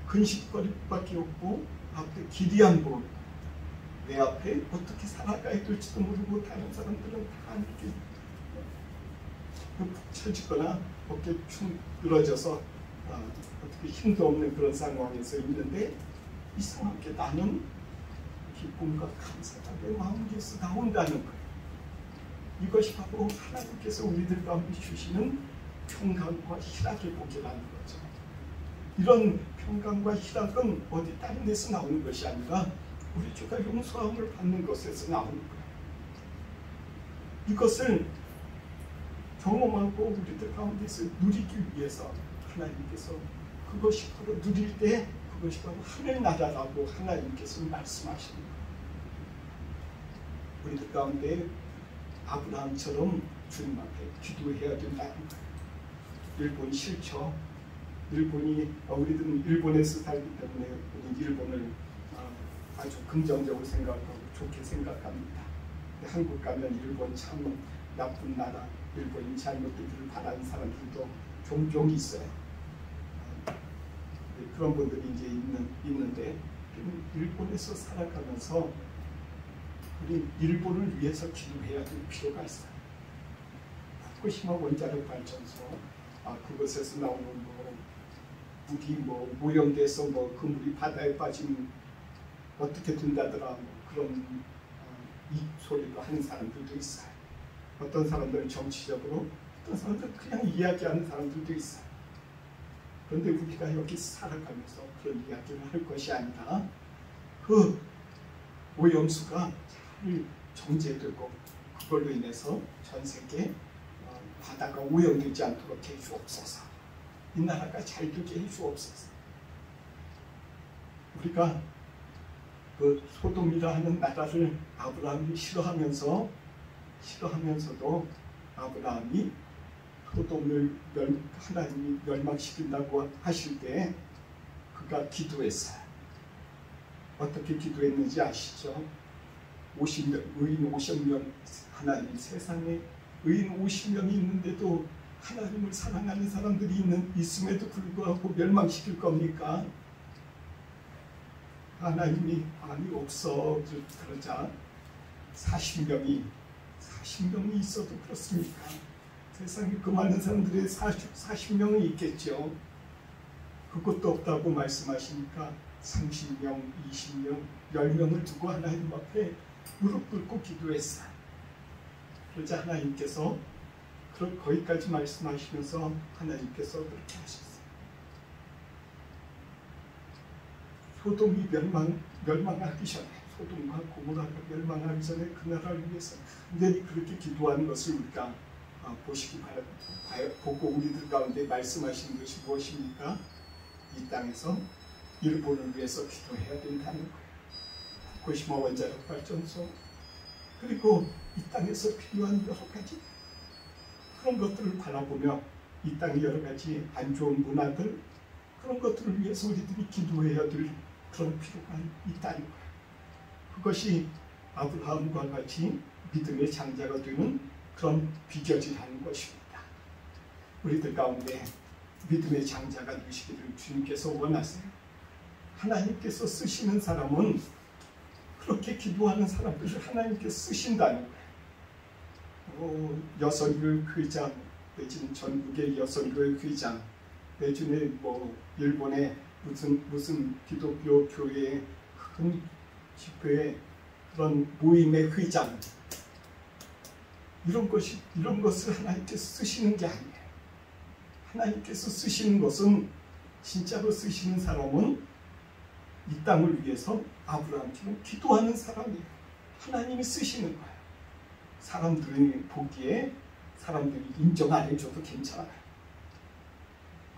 Speaker 1: 근심거리밖에 없고 앞에 길이 안 보여. 내 앞에 어떻게 살아가야 될지도 모르고 다른 사람들은 다 이렇게 푹 처지거나 어깨 축 늘어져서 어떻게 힘도 없는 그런 상황에서 있는데 이상하게 나는 기쁨과 감사가 내 마음에서 나온다는 거예요. 이것이 바로 하나님께서 우리들 가운데 주시는 평강과 희락의 복이라는 거죠. 이런 평강과 희락은 어디 다른 데서 나오는 것이 아니라 우리 죄가 용서함을 받는 것에서 나오는 거예요. 이것을 경험하고 우리들 가운데서 누리기 위해서 하나님께서 그것이 바로 누릴 때 그것이 바로 하늘나라라고 하나님께서 말씀하시는 거예요. 우리들 가운데 아브라함처럼 주님 앞에 기도해야 된다는 거예요. 일본 싫죠. 우리들은 일본에서 살기 때문에 우리 일본을 아주 긍정적으로 생각하고 좋게 생각합니다. 한국 가면 일본 참 나쁜 나라, 일본이 잘못되기를 바라는 사람들도 종종 있어요. 그런 분들이 이제 있는데 일본에서 살아가면서 우리 일본을 위해서 기도해야 될 필요가 있어요. 후쿠시마 원자력 발전소 그것에서 나오는 물이 오염돼서 그 물이 바다에 빠지면 어떻게 된다더라 그런 이 소리도 하는 사람들도 있어요. 어떤 사람들은 정치적으로, 어떤 사람들은 그냥 이야기하는 사람들도 있어요. 그런데 우리가 여기 살아가면서 그런 이야기를 할 것이 아니라 그 오염수가 잘 정제되고 그걸로 인해서 전 세계 바다가 오염되지 않도록 해주옵소서. 이 나라가 잘 되게 해주옵소서. 우리가 그 소돔이라 하는 나라를 아브라함이 싫어하면서도 아브라함이 소돔을 하나님이 멸망시킨다고 하실 때 그가 기도했어요. 어떻게 기도했는지 아시죠? 50명, 의인 50명, 하나님 세상에 의인 50명이 있는데도 하나님을 사랑하는 사람들이 있음에도 불구하고 멸망시킬 겁니까? 하나님이 아니 없어 그러자 40명이 있어도 그렇습니까? 세상에 그 많은 사람들의 40명이 있겠죠. 그것도 없다고 말씀하시니까 30명, 20명, 10명을 두고 하나님 앞에 무릎 꿇고 기도했어요. 그러자 하나님께서 거기까지 말씀하시면서 하나님께서 그렇게 하셨어요. 소돔이 멸망하기 전에, 소돔과 고모라가 멸망하기 전에 그 나라를 위해서 완전히 그렇게 기도하는 것을 우리가 보시기 바랍니다. 보고 우리들 가운데 말씀하신 것이 무엇입니까? 이 땅에서 일본을 위해서 기도해야 된다는 거예요. 후쿠시마 원자력 발전소, 그리고 이 땅에서 필요한 여러 가지 그런 것들을 바라보며 이 땅의 여러 가지 안 좋은 문화들, 그런 것들을 위해서 우리들이 기도해야 될 그런 필요가 있다는 거예요. 그것이 아브라함과 같이 믿음의 장자가 되는 그런 비결이라는 것입니다. 우리들 가운데 믿음의 장자가 되시기를 주님께서 원하세요. 하나님께서 쓰시는 사람은 그렇게 기도하는 사람들을 하나님께서 쓰신다는 거예요. 여성교회 회장 내지는 전국의 여성교회 회장 내지는 일본의 무슨 기독교 교회의 큰 집회의 그런 모임의 회장, 이런 것을 하나님께서 쓰시는 게 아니에요. 하나님께서 쓰시는 것은, 진짜로 쓰시는 사람은 이 땅을 위해서 아브라함처럼 기도하는 사람이에요. 하나님이 쓰시는 거예요. 사람들이 보기에 사람들이 인정 안 해줘도 괜찮아요.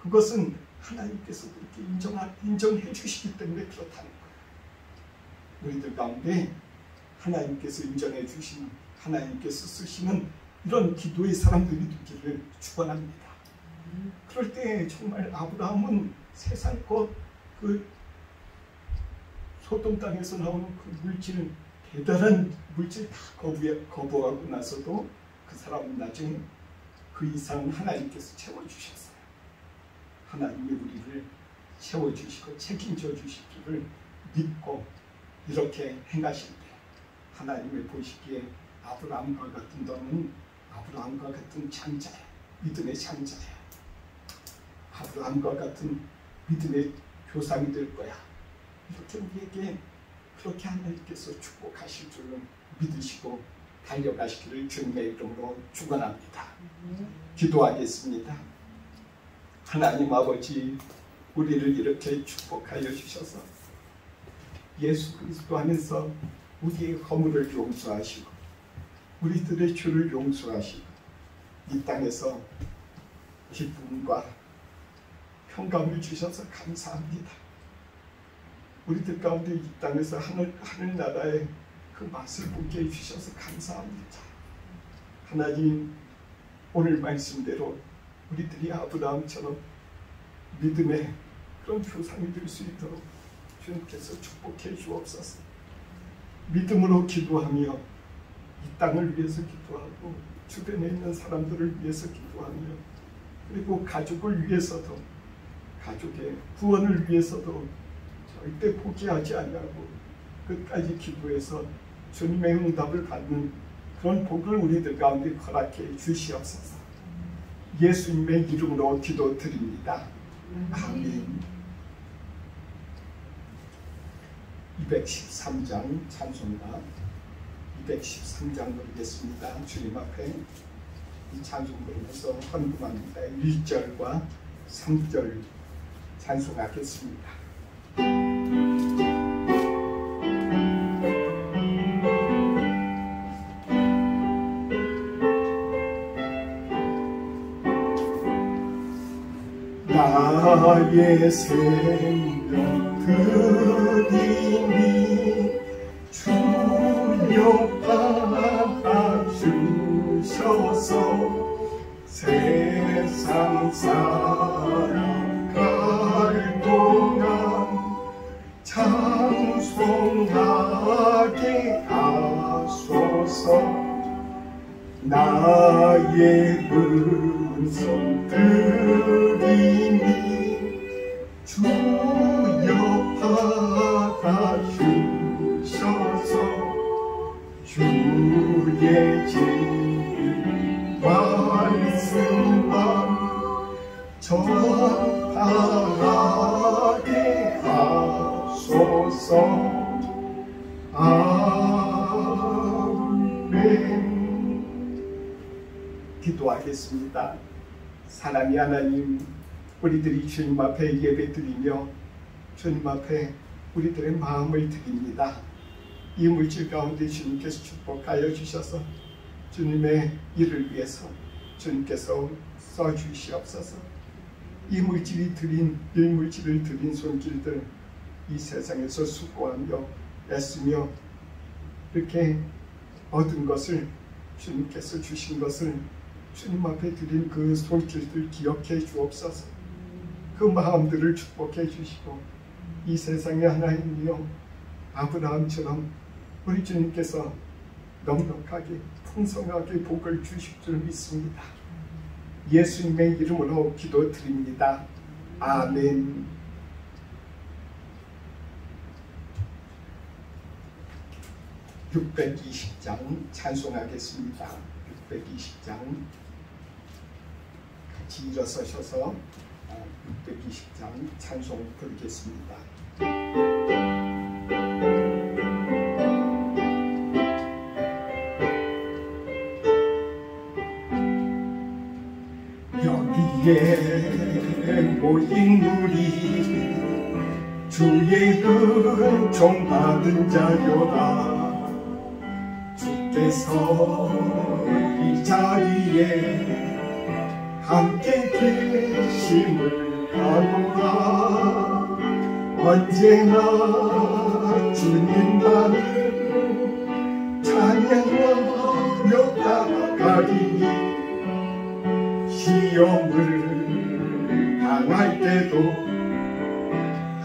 Speaker 1: 그것은 하나님께서 그렇게 인정해 주시기 때문에 그렇다는 거예요. 우리들 가운데 하나님께서 인정해 주시는, 하나님께서 쓰시는 이런 기도의 사람들이 되기를 축원합니다. 그럴 때 정말 아브라함은 세상 그 소돔 땅에서 나오는 그 대단한 물질 다 거부하고 나서도 그 사람은 나중에 그 이상은 하나님께서 채워주셨어요. 하나님이 우리를 채워주시고 책임져 주시기를 믿고 이렇게 행하실 때 하나님을 보시기에 아브라함과 같은 너는 아브라함과 같은 장자야. 믿음의 장자야. 아브라함과 같은 믿음의 조상이 될 거야. 이렇게 우리에게 그렇게 하나님께서 축복하실 줄을 믿으시고 달려가시기를 주님의 이름으로 축원합니다. 기도하겠습니다. 하나님 아버지, 우리를 이렇게 축복하여 주셔서 예수 그리스도 안에서 우리의 허물을 용서하시고 우리들의 죄를 용서하시고 이 땅에서 기쁨과 평강을 주셔서 감사합니다. 우리들 가운데 이 땅에서 하늘나라의 그 맛을 보게 해주셔서 감사합니다. 하나님, 오늘 말씀대로 우리들이 아브라함처럼 믿음의 그런 조상이 될 수 있도록 주님께서 축복해 주옵소서. 믿음으로 기도하며 이 땅을 위해서 기도하고 주변에 있는 사람들을 위해서 기도하며 그리고 가족을 위해서도, 가족의 구원을 위해서도 절대 포기하지 아니하고 끝까지 기도해서 주님의 응답을 받는 그런 복을 우리들 가운데 허락해 주시옵소서. 예수님의 이름으로 기도드립니다. 아멘. 213장 찬송가 213장 부르겠습니다. 주님 앞에 이 찬송 부르면서 헌금합니다. 1절과 3절 찬송하겠습니다. 나의 생명 드리니 주여 받아주셔서 세상 살아갈 동안 찬송하게 하소서. 나의 은손 드리니 주여 받아주셔서 주의 진리 말씀만 전하게 하소서. 아멘. 기도하겠습니다. 사랑의 하나님, 우리들이 주님 앞에 예배드리며 주님 앞에 우리들의 마음을 드립니다. 이 물질 가운데 주님께서 축복하여 주셔서 주님의 일을 위해서 주님께서 써주시옵소서. 이 물질을 드린 손길들 이 세상에서 수고하며 애쓰며 이렇게 얻은 것을 주님께서 주신 것을 주님 앞에 드린 그 손길들 기억해 주옵소서. 그 마음들을 축복해 주시고 이 세상의 하나님이여 아브라함처럼 우리 주님께서 넉넉하게 풍성하게 복을 주실 줄 믿습니다. 예수님의 이름으로 기도드립니다. 아멘. 620장 찬송하겠습니다. 620장 같이 일어서셔서 620장 찬송 부르겠습니다. 여기에 모인 우리 주의 은총 받은 자요다. 주께서 이 자리에 함께 계심을 아노라. 언제나 주님만을 찬양하며 따라가리니 시험을 당할 때도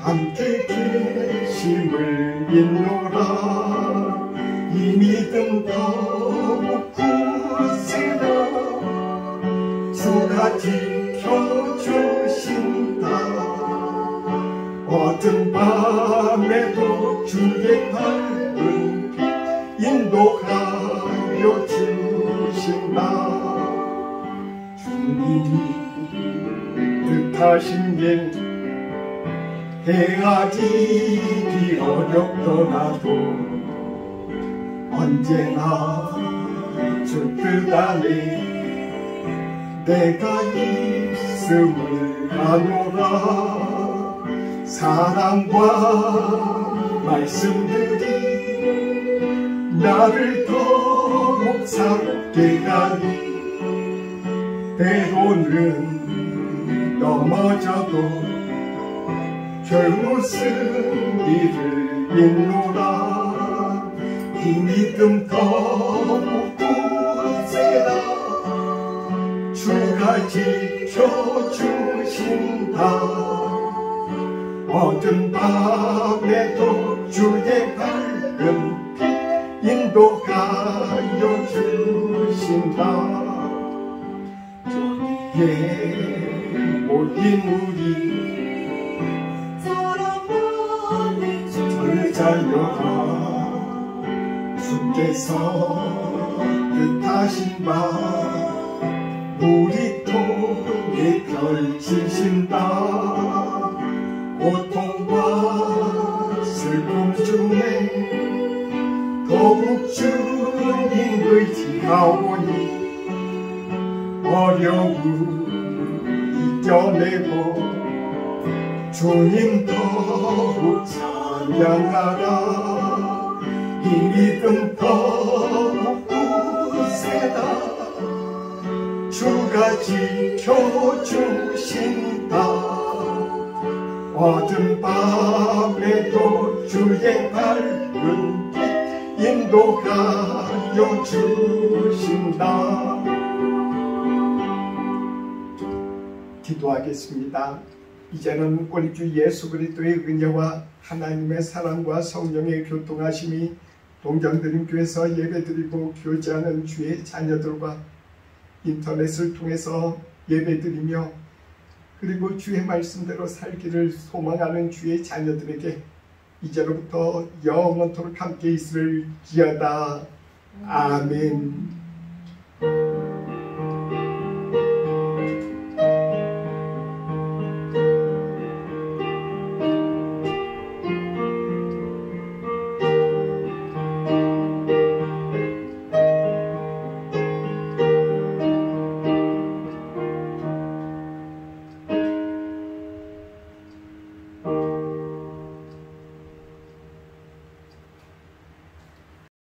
Speaker 1: 함께 계심을 믿노라. 이 믿음 더욱 굳세라. 주가 지켜주신다. 어두운 밤에도 주의 밝은 빛 인도하여 주신다. 주님이 뜻하신 일 행하기 어렵더라도 언제나 주 뜻 안에 내가 있음을 아노라. 사랑과 말씀들이 나를 더욱 새롭게 하니 때로는 넘어져도 결못은 이를 믿노라. 이 믿음 더욱 굳세라. 주가 지켜주신다. 어두운 밤에도 주의 밝은 빛 인도하여 주신다. 저기에 모인 우리 사랑하는 주를 자녀라. 주께서 뜻하신 바 우리 통에 펼치신다. 고통과 슬픔 중에 더욱 주님 의지하오니 어려움 이겨내고 주님 더욱 찬양하라. 이 믿음 더욱 굳세다. 주가 지켜주신다. 어둠 밤에도 주의 밝은 빛 인도하여 주신다. 기도하겠습니다. 이제는 우리 주 예수 그리스도의 은혜와 하나님의 사랑과 성령의 교통하심이 동정드림교회에서 예배드리고 교제하는 주의 자녀들과 인터넷을 통해서 예배드리며 그리고 주의 말씀대로 살기를 소망하는 주의 자녀들에게 이제로부터 영원토록 함께 있을지어다. 아멘.